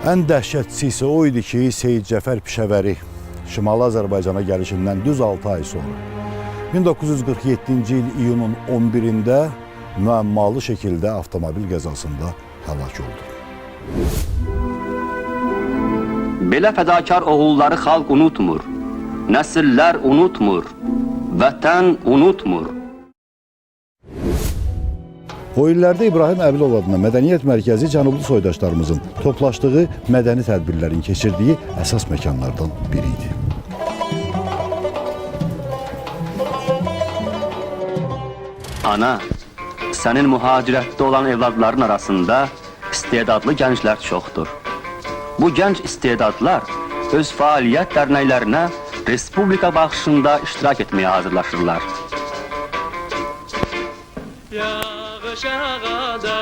Ən dəhşətlisi isə o idi ki, Seyid Cəfər Pişəvəri Şimali Azərbaycana gəlişindən düz 6 ay sonra 1947-ci il iyunun 11-də müəmmalı şəkildə avtomobil qəzasında həlak oldu. Belə fədakar oğulları xalq unutmur, nəsillər unutmur, vətən unutmur. O illərdə İbrahim Əbilov adına Mədəniyyət Mərkəzi cənublu soydaşlarımızın toplaşdığı mədəni tədbirlərin keçirdiyi əsas məkanlardan biri idi. Ana, sənin mühacirətdə olan evladların arasında istedadlı gənclər çoxdur. Bu gənc istedadlar öz fəaliyyət dərnəklərinə Respublika baxışında iştirak etməyə hazırlaşırlar. Yağış ağada,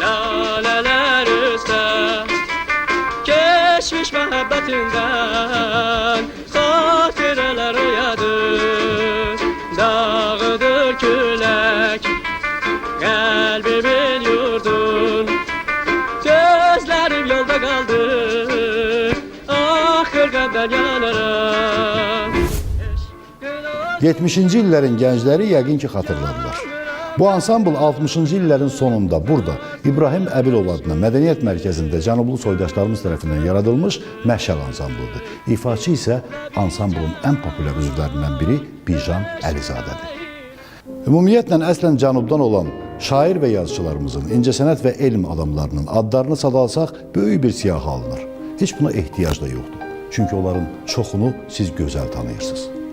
laleler üstə, keçmiş məhəbbətindən xatirələr yadır, dağıdır külək, qəlbimin yurdun, gözlərim yolda qaldı, axır qəmdən yanaram. 70-ci illərin gəncləri yəqin ki xatırladılar. Bu ansambl 60-cı illərin sonunda burada İbrahim Əbilov adına Mədəniyyət Mərkəzində cənublu soydaşlarımız tərəfindən yaradılmış məşəl ansamblıdır. İfaçı isə ansamblın ən populyar üzvlərindən biri Bijan Əlizadədir. Ümumiyyətlə, əslən cənubdan olan şair və yazıçılarımızın, incəsənət və elm adamlarının adlarını sadalsaq böyük bir siyahı alınır. Heç buna ehtiyac da yoxdur. Çünki onların çoxunu siz gözəl tanıyırsınız.